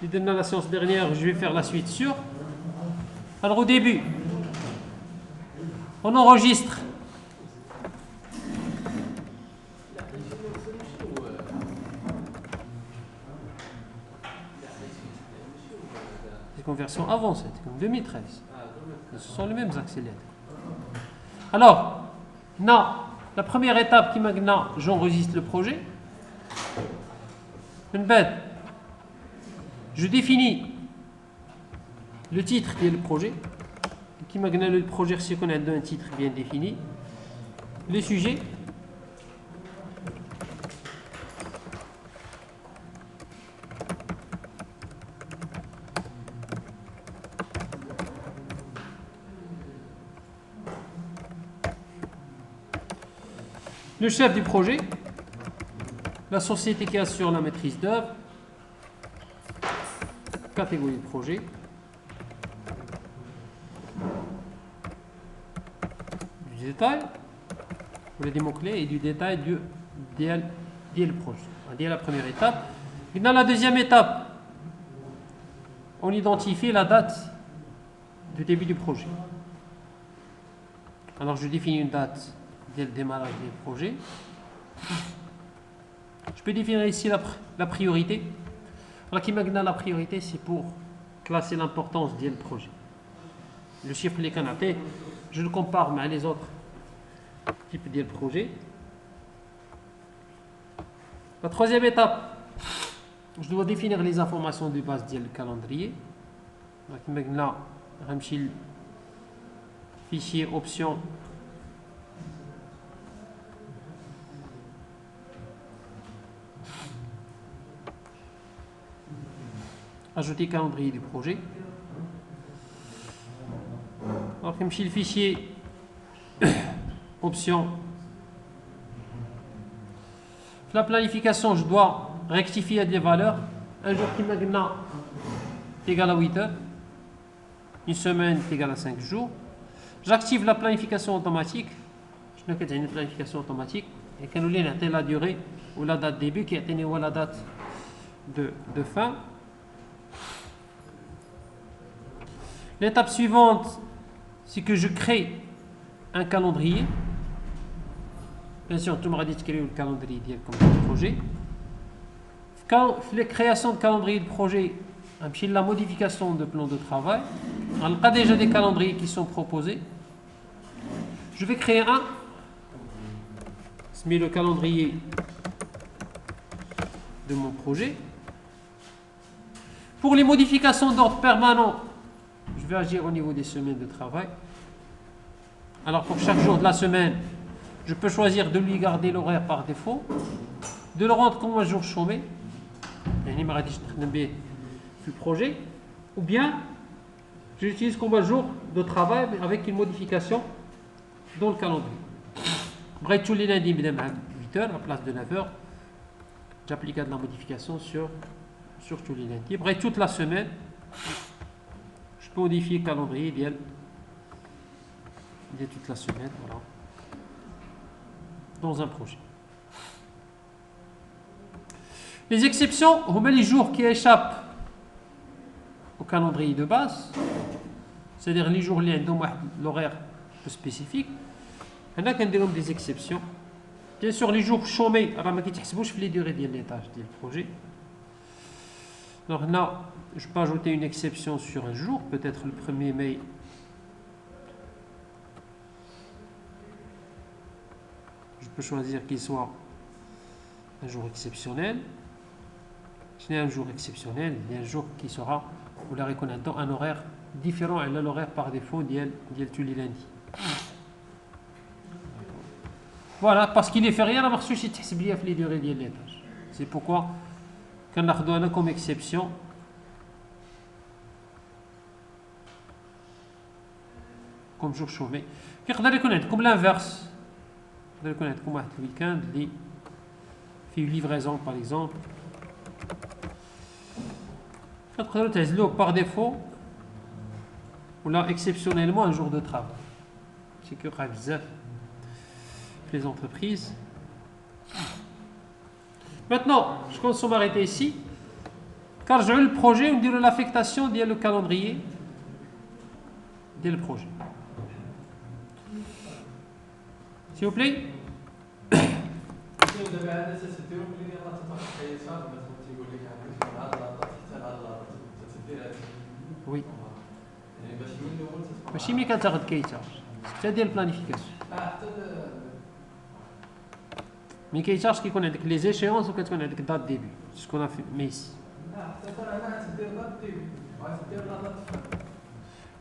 Dans la séance dernière, je vais faire la suite sur. Alors au début, on enregistre. Les conversions avant, c'était comme 2013. Ce sont les mêmes accélérateurs. Alors, non, la première étape qui maintenant, j'enregistre le projet. Une bête. Je définis le titre qui est le projet. Qui m'a donné le projet si on a un titre bien défini. Le sujet. Le chef du projet. La société qui assure la maîtrise d'œuvre. Catégorie de projet. Du détail, pour les mots-clés, et du détail du le projet. On la première étape. Et dans la deuxième étape, on identifie la date du début du projet. Alors je définis une date dès le démarrage du projet. Je peux définir ici la priorité. Alors qui m'a la priorité, c'est pour classer l'importance du projet. Le chiffre les canapés, je le compare avec les autres types de projet. La troisième étape, je dois définir les informations de base du calendrier. Donc maintenant, je vais fichier option. Ajouter calendrier du projet. Alors, comme je le fichier option. La planification, je dois rectifier des valeurs. Un jour qui maintenant est égal à 8 heures. Une semaine est égal à 5 jours. J'active la planification automatique. Je n'ai une planification automatique. Et quand nous avons la durée ou la date de début qui est la date de fin. L'étape suivante, c'est que je crée un calendrier. Bien sûr, tout le monde a dit de créer le calendrier comme projet. Quand la création de calendrier de projet, la modification de plan de travail, on a déjà des calendriers qui sont proposés. Je vais créer un. C'est le calendrier de mon projet. Pour les modifications d'ordre permanent, je vais agir au niveau des semaines de travail. Alors pour chaque jour de la semaine, je peux choisir de lui garder l'horaire par défaut, de le rendre comme un jour chômé, le projet, ou bien je l'utilise comme un jour de travail avec une modification dans le calendrier. Bref, tous les lundis, 8 h à la place de 9 h, j'applique de la modification sur tous les lundis. Bref, toute la semaine, je peux modifier le calendrier idéal toute la semaine, voilà, dans un projet. Les exceptions, on met les jours qui échappent au calendrier de base, c'est-à-dire les jours qui ont l'horaire spécifique. Il y a des exceptions. Bien sûr, les jours chômés, je fais les durées des tâches du projet. Alors là, je peux ajouter une exception sur un jour, peut-être le 1er mai. Je peux choisir qu'il soit un jour exceptionnel. Ce n'est un jour exceptionnel, il y a un jour qui sera, vous la reconnaissez, un horaire différent à l'horaire par défaut d'il tous les lundis. Voilà, parce qu'il est fait rien à marcher chez Tessiblia les durées des tâches. C'est pourquoi, quand on a comme exception, comme jour chômé, on va reconnaître comme l'inverse. On va reconnaître comme le week-end, les fait une livraison par exemple. Par défaut, ou là exceptionnellement un jour de travail. C'est que les entreprises. Maintenant, je compte m'arrêter ici. كنرجعوا للبروجي ونديروا لافيكتاسيون ديال لو كالندريي ديال البروجي. s'il vous plaît. Oui. ماشي ملي كتاخد كيتشارج حتى ديال البلانيفيكاسيون ملي كيتشارج كيكون عندك لي زيشيونس وكتكون عندك دات ديبي شكون في ميسي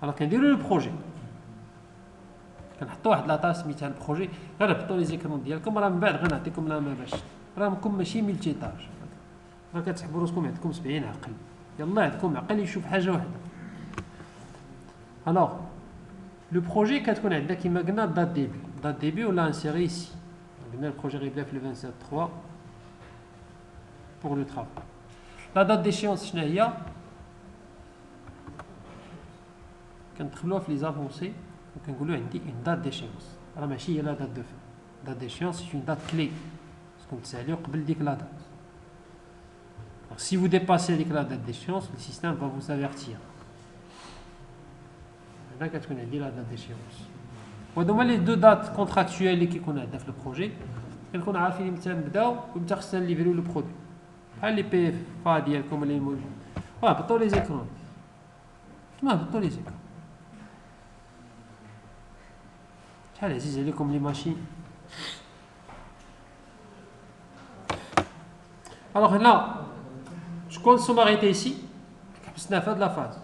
alors كنديروا لو بروجي كنحطوا واحد لاطاس سميتها البروجي غنهبطوا لي زيكرون ديالكم راه من بعد غنعطيكم لا ما باش راكم ماشي ملتي تاج راه كتحبوا راسكم عندكم 70 عقل يلاه عندكم عقل يشوف حاجه واحده. alors le projet كتكون عندنا كما قلنا date début ولا انسيري ici قلنا البروجي غيبدا في le 27/3 pour le travail. la date d'échéance شنو هي؟ كندخلوها في لي زافونسي وكنقولوا عندي une date d'échéance راه ماشي هي لا date de fin. date d'échéance c'est une date clé باسكو تساليو قبل ديك لا date. alors si vous dépassez ديك la date d'échéance le système va vous avertir. هنا كتكون عندي لا دات ديشيونس وهادو هما لي دو دات كونتراكتويال اللي كيكونوا عندنا في البروجي كنكونوا عارفين متى نبداو ومتى خصنا نليفريو لو برودوي بحال لي بي اف فا ديالكم اللي هبطوا لي زيكرون هبطوا لي زيكرون شحال عزيز عليكم لي ماشين. الوغ هنا شكون سوماريتي ici حبسنا في هاد لا فاز.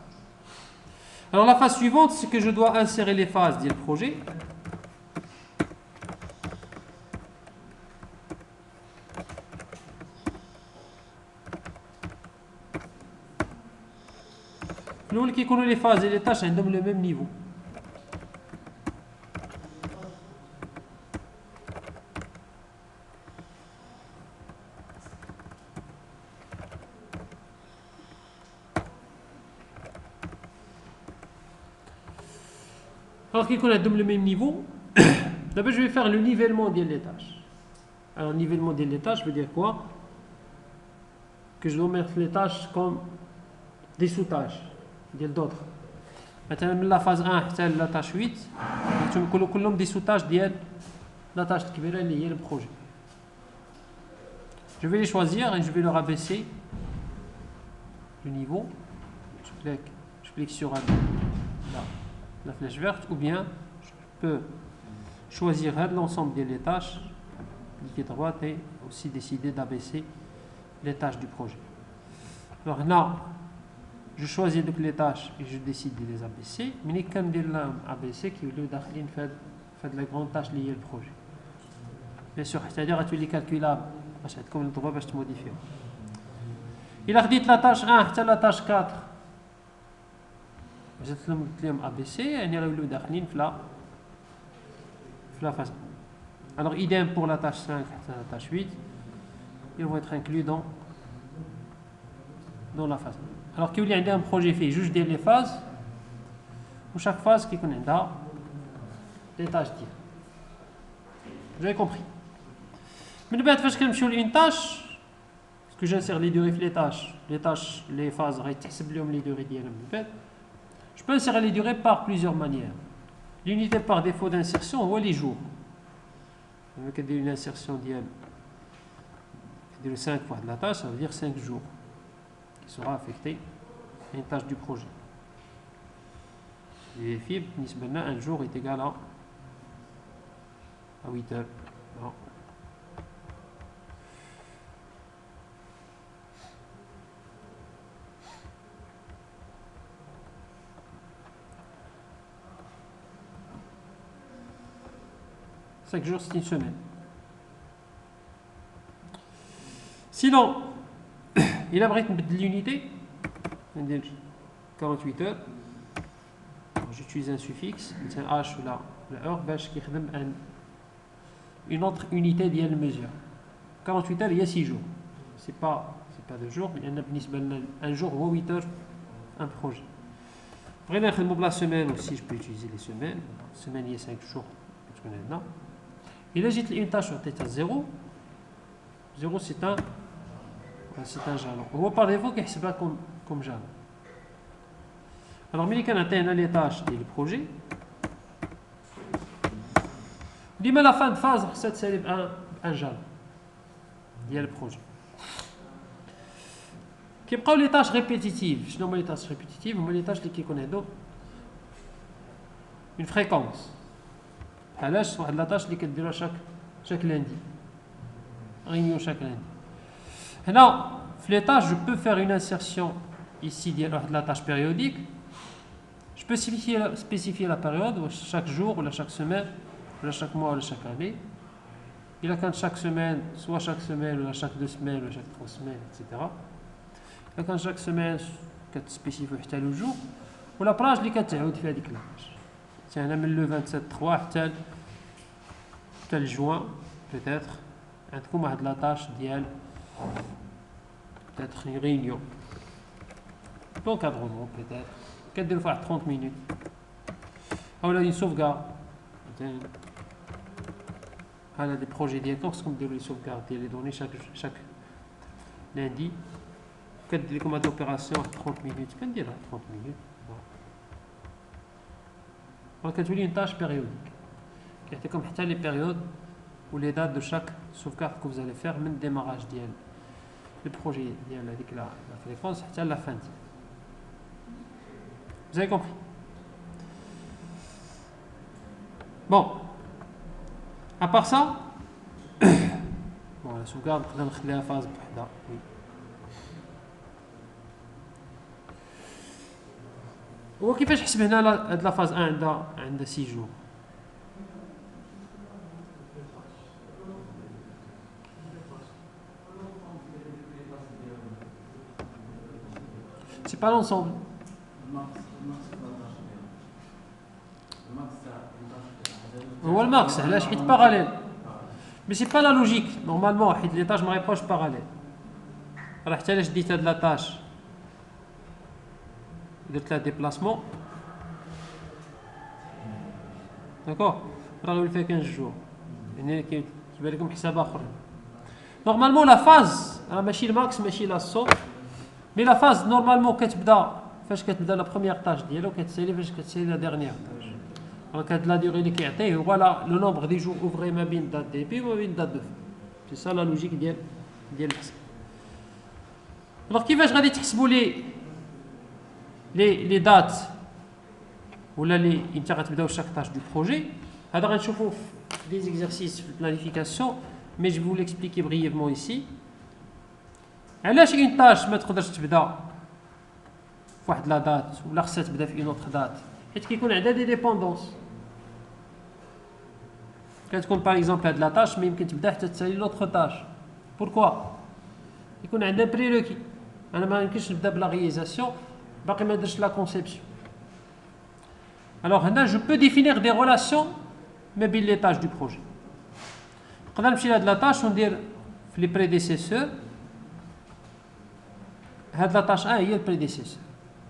Alors la phase suivante, c'est que je dois insérer les phases du projet. Nous qui connaissons les phases et les tâches, elles ont le même niveau. Alors qu'il connaît le même niveau, d'abord je vais faire le nivellement des tâches. Alors nivellement des tâches veut dire quoi? Que je dois mettre les tâches comme des sous-tâches, d'autres. Maintenant la phase 1 c'est la tâche 8, tu me colloques comme des sous-tâches de la tâche qui va lier le projet. Je vais les choisir et je vais leur abaisser le niveau. Je clique sur la flèche verte, ou bien je peux choisir l'ensemble des tâches, cliquer droite et aussi décider d'abaisser les tâches du projet. Alors là, je choisis donc les tâches et je décide de les abaisser. Mais quand je les abaisse, qui fait de la grande tâche liée au projet. Bien sûr, c'est-à-dire que tu les calculables, comme le droit va se modifier. Il a dit la tâche 1 c'est la tâche 4. Je vais abaisser et nous allons la phase. Alors idem pour la tâche 5 et la tâche 8, ils vont être inclus dans la phase. Alors qu'il y a un projet fait juste les phases, pour chaque phase qui connaît des tâches. Vous avez compris. Mais nous allons faire une tâche, parce que j'insère les durées les tâches, les phases, les durées je peux insérer les durées par plusieurs manières. L'unité par défaut d'insertion, on voit les jours. On va dire une insertion de 5 fois de la tâche, ça veut dire 5 jours qui sera affecté à une tâche du projet. Vérifier, un jour est égal à 8 heures. Non. Chaque jour, c'est une semaine. Sinon, il a besoin de l'unité, 48 heures. J'utilise un suffixe, un H ou la heure, qui donne une autre unité de mesure. 48 heures, il y a 6 jours. Ce n'est pas 2 jours, mais il y a un jour ou 8 heures, un projet. Vraiment, la semaine aussi, je peux utiliser les semaines. Semaine, il y a 5 jours. Il a une tâche sur tête à 0. 0, c'est un c'est un jalon. هو par défaut كيحسبها comme jalon. Alors ملي كنعطينا لي tâches ديال البروجي ديما لا فان فاز خصها تسالي بان جالون ديال البروجي. كيبقاو لي تاش ريبيتيتيف. شنو هما لي تاش ريبيتيتيف؟ هما لي تاش اللي كيكون عندهم اون فريكونس. علاش؟ واحد لا تاش اللي كديروها chaque lundi. Réunion chaque lundi. هنا في لي تاش جو بو فير اون انسيرسيون ici ديال واحد لا تاش périodique. Je peux spécifier la période, chaque jour, ou chaque semaine, ou chaque mois, ou chaque année. Il a quand chaque semaine, soit chaque semaine, ou chaque 2 semaines, ou chaque 3 semaines, etc. Il a quand chaque semaine, كتسبيسيفي حتى le jour, ou la plage اللي كتعاود في هذيك لاج. يعني من le 27/3 حتى juin, peut-être, عندكم واحد لا tâche ديال peut-être une réunion. D'encadrement, peut-être. كديروا في واحد 30 minutes. اولا une sauvegarde. هذا دي بروجي ديالكم خصكم ديروا لي sauvegarde ديال لي دوني chaque lundi. كدير لكم هاد لوبيراسيون 30 minutes. كنديرها 30 minutes. دونك كتولي une tâche périodique. كيعطيكم حتى لي périodes ou les dates de chaque sauvegarde que vous allez faire من démarrage ديال le projet ديال هذيك لا fréquence حتى la fin. Vous avez compris? Bon. À part ça, bon, la sauvegarde, on va faire la phase بوحدها. Oui. هو كيفاش حسب هنا هاد لا فاز 1 عندها 6 jours. C'est pas l'ensemble. هو الماكس علاش؟ حيت باراليل. مي سي با لا لوجيك نورمالمون، حيت لي تاج ما يبقاوش باراليل. راه حتى الا شديت هاد لا تاج درت لها ديبلاسمون، داكوغ، راه غيولي فيها 15 جور. يعني كيبان لكم حساب اخر. نورمالمون لا فاز راه ماشي الماكس ماشي لا سو، مي لا فاز نورمالمون كتبدا فاش كتبدا لا بروميير تاج ديالو كتسالي فاش كتسالي لا ديرنيير تاج. دونك هاد لا ديغي اللي كيعطيه هو لو نومبر دي جور اوفري ما بين دات دي بي وما بين دات دو فان. سي سا لا لوجيك ديال الحساب. دونك كيفاش غادي تحسبوا لي دات ولا لي انت غتبداو شاك تاج دو بروجي؟ هذا غنشوفوا في دي زيكزارسيس في البلانيفيكاسيون، مي جو فو ليكسبليكي بريفمون ايسي. علاش اون تاج ما تقدرش تبدا في واحد لا دات ولا خصها تبدا في اون اوتر دات؟ حيت كيكون عندها دي ديبوندونس. كتكون باغ اكزومبل هاد لا تاش ما يمكن تبدا حتى تسالي لوطخ تاش. بوركوا؟ يكون عندها بريروكي. انا ما يمكنش نبدا بلا رياليزاسيون باقي ما درتش لا كونسيبسيون. الوغ هنا جو بو ديفينير دي ريلاسيون ما بين لي تاج دو بروجي. نقدر نمشي لهاد لا تاش وندير في لي بريديسيسور. هاد لا تاش 1 هي البريديسيسور،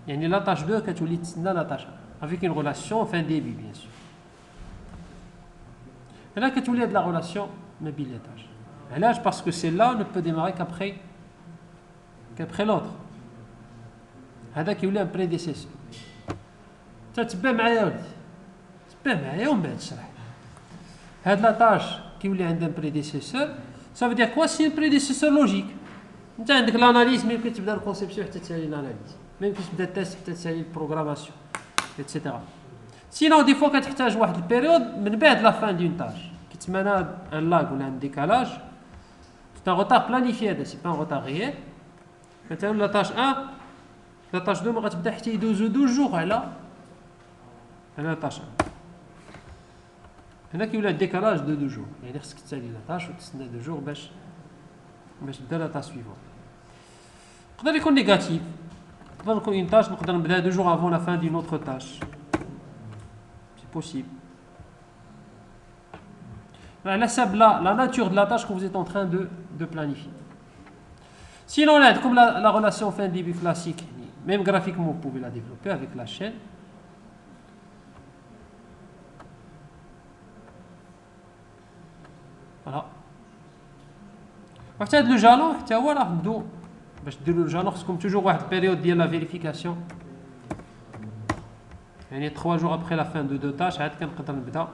يعني لا تاش 2 كتولي تسنى لا تاش 1 avec une relation fin début bien sûr. Et là كتولي هاد لا relation ما بين لي تاج. علاش؟ باسكو celle-là ne peut démarrer qu'après l'autre. هذا كيولي ان بريديسيسور. تتبع معايا ولدي، تبع معايا ومن بعد شرح. هاد لا تاج كيولي عندها بريديسيسور، ça veut dire quoi؟ c'est un prédécesseur logique. انت عندك لاناليز ما يمكن تبدا الكونسيبسيون حتى تسالي لاناليز، ما يمكنش تبدا التيست حتى تسالي البروغراماسيون ايتترا. سينو دي فوا كتحتاج واحد البيريود من بعد لا فان دون تاج كيتسمى ان لاغ ولا ان ديكالاج. سي ان روتار بلانيفيي، هذا سي با ان روتار ريال. مثلا لا تاج 1 لا تاج 2 ما غتبدا حتى يدوزو 12 جوغ على لا تاج 1. هنا كيولي الديكالاج دو 2 جوغ، يعني خصك تسالي لا تاج وتستنى 2 جوغ باش تبدا لا تاج سويفون. يقدر يكون نيجاتيف، يقدر يكون اون تاج نقدر نبدا 2 جوغ افون لا فان دون اوتر تاج، سي بوسيبل. على حسب la nature de la tâche que vous êtes en train de planifier. Sinon, là, comme la relation fin début classique, même graphiquement, vous pouvez la développer avec la chaîne. Voilà. وحتى هاد لو جالون حتى هو راه بدو باش ديروا الجالون خصكم توجور واحد البيريود ديال لا فيريفيكاسيون يعني 3 jours après la fin de 2 tâches عاد كنقدر نبدا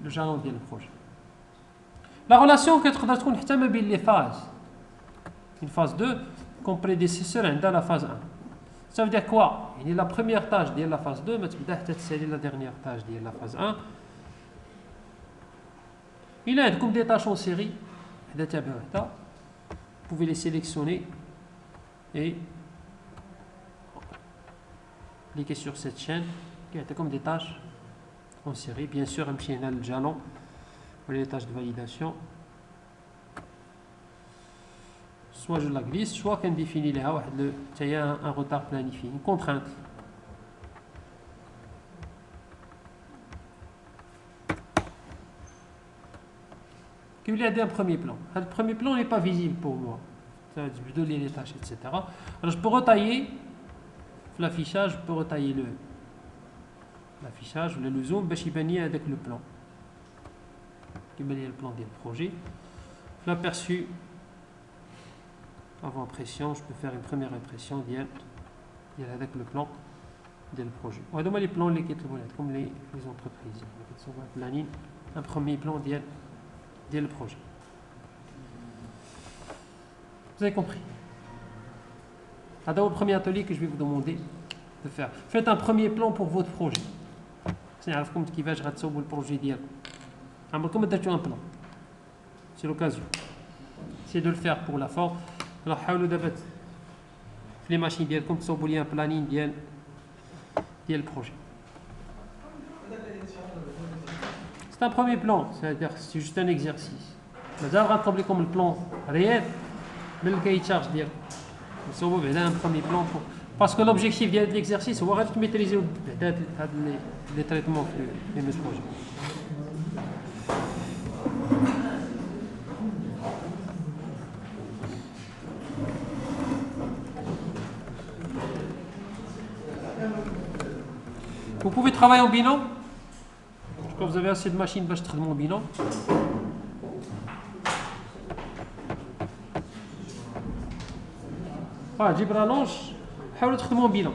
لو جالون ديال البروجي. لا ريلاسيون كتقدر تكون حتى ما بين لي فاز. une phase 2 comme prédécesseur عندها la phase 1. ça veut dire quoi يعني la première tâche ديال la phase 2 ما تبدا حتى تسالي la dernière tâche ديال la phase 1. il a عندكم des tâches en série حدا تابع وحده vous pouvez les sélectionner et cliquer sur cette chaîne qui est comme des tâches en série. Bien sûr, un هنا الجالون les tâches de validation. Soit je la glisse, soit qu'on définit les un retard planifié, une contrainte. Il y a un premier plan. Le premier plan n'est pas visible pour moi. Ça veut dire que je dois lire les tâches, etc. Alors je peux retailler l'affichage, je peux retailler l'affichage, le zoom, باش يبان avec le plan. Qui le plan du projet. L'aperçu avant impression, je peux faire une première impression avec le plan du projet. On va donner les plans comme les entreprises. Un premier plan du projet. Vous avez compris? C'est le premier atelier que je vais vous demander de faire. Faites un premier plan pour votre projet. C'est comme qui va je le projet d'hier. Comme un plan. C'est l'occasion. C'est de le faire pour la forme. Alors, les machines comme ça, un planning le projet. C'est un premier plan, c'est-à-dire que c'est juste un exercice. Mais ça va ressembler comme le plan réel, mais le cahier de charge d'hier. Un premier plan parce que l'objectif de l'exercice, c'est de maîtriser les traitements de mes projets. Vous pouvez travailler en binôme. Quand vous avez assez de machines, je traite mon binôme. Voilà, j'ai rallonge. حاولوا تخدموا en binôme.